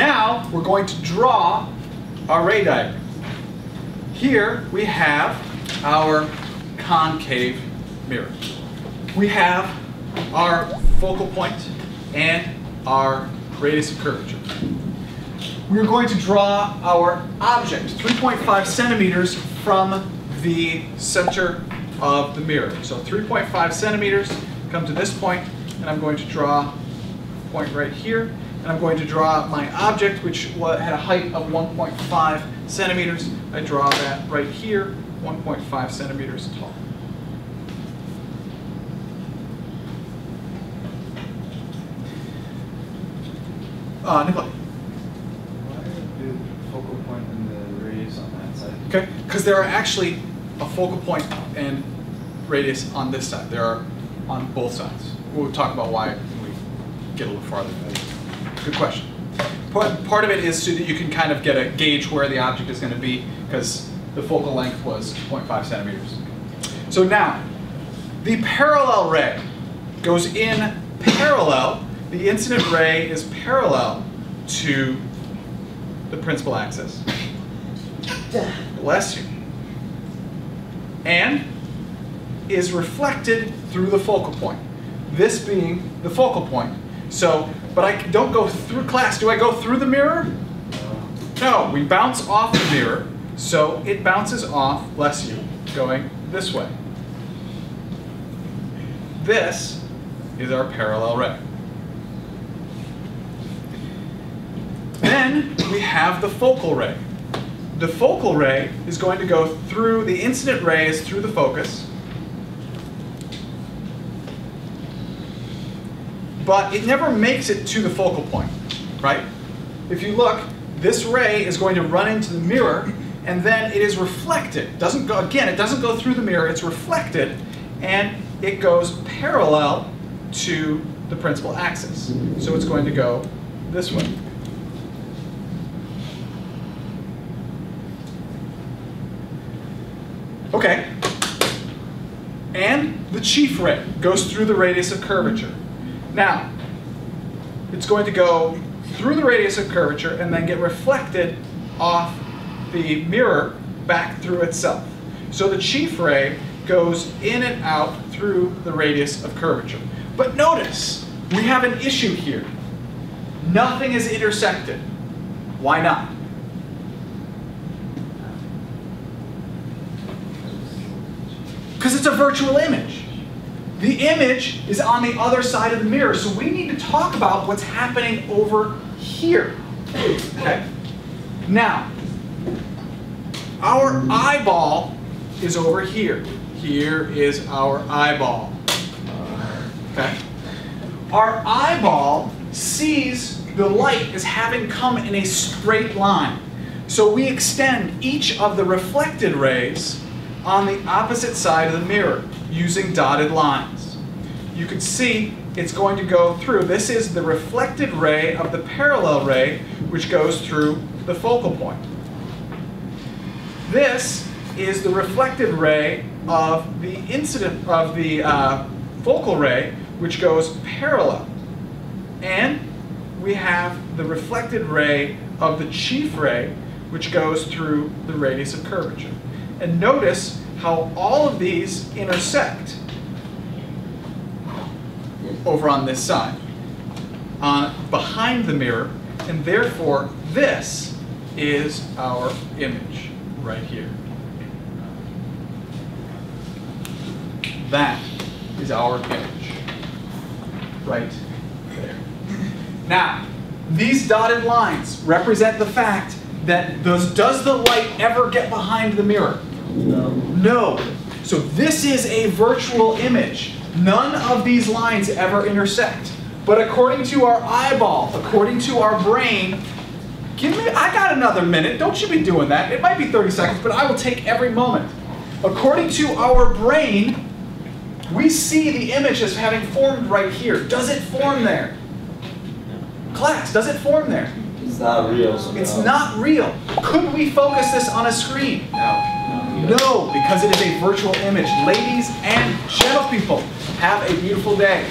Now we're going to draw our ray diagram. Here we have our concave mirror. We have our focal point and our radius of curvature. We're going to draw our object 3.5 centimeters from the center of the mirror. So 3.5 centimeters, come to this point, and I'm going to draw a point right here. And I'm going to draw my object, which had a height of 1.5 centimeters. I draw that right here, 1.5 centimeters tall. Nikolai. Why do the focal point and the radius on that side? Okay, because there are actually a focal point and radius on this side. There are on both sides. We'll talk about why when we get a little farther. Good question. Part of it is so that you can kind of get a gauge where the object is going to be, because the focal length was 0.5 centimeters. So now, the parallel ray goes in parallel. The incident ray is parallel to the principal axis. Bless you. And is reflected through the focal point. This being the focal point. So, but I don't go through class. Do I go through the mirror? No, we bounce off the mirror. So it bounces off, bless you, going this way. This is our parallel ray. Then we have the focal ray. The focal ray is going to go through, the incident ray is through the focus. But it never makes it to the focal point, right? If you look, this ray is going to run into the mirror, and then it is reflected. It doesn't go through the mirror, it's reflected, and it goes parallel to the principal axis. So it's going to go this way. Okay. And the chief ray goes through the radius of curvature. Now, it's going to go through the radius of curvature and then get reflected off the mirror back through itself. So the chief ray goes in and out through the radius of curvature. But notice, we have an issue here. Nothing is intersected. Why not? Because it's a virtual image. The image is on the other side of the mirror, so we need to talk about what's happening over here. Okay? Now, our eyeball is over here. Here is our eyeball. Okay? Our eyeball sees the light as having come in a straight line. So we extend each of the reflected rays on the opposite side of the mirror using dotted lines. You can see it's going to go through. This is the reflected ray of the parallel ray, which goes through the focal point. This is the reflected ray of the incident of the focal ray, which goes parallel. And we have the reflected ray of the chief ray, which goes through the radius of curvature. And notice how all of these intersect over on this side, behind the mirror, and therefore this is our image right here. That is our image right there. Now, these dotted lines represent the fact that does the light ever get behind the mirror? No. No. So this is a virtual image. None of these lines ever intersect. But according to our eyeball, according to our brain, I got another minute. Don't you be doing that. It might be 30 seconds, but I will take every moment. According to our brain, we see the image as having formed right here. Does it form there? Class, does it form there? It's not real. So it's not real. Could we focus this on a screen? No, because it is a virtual image. Ladies and gentlemen, have a beautiful day.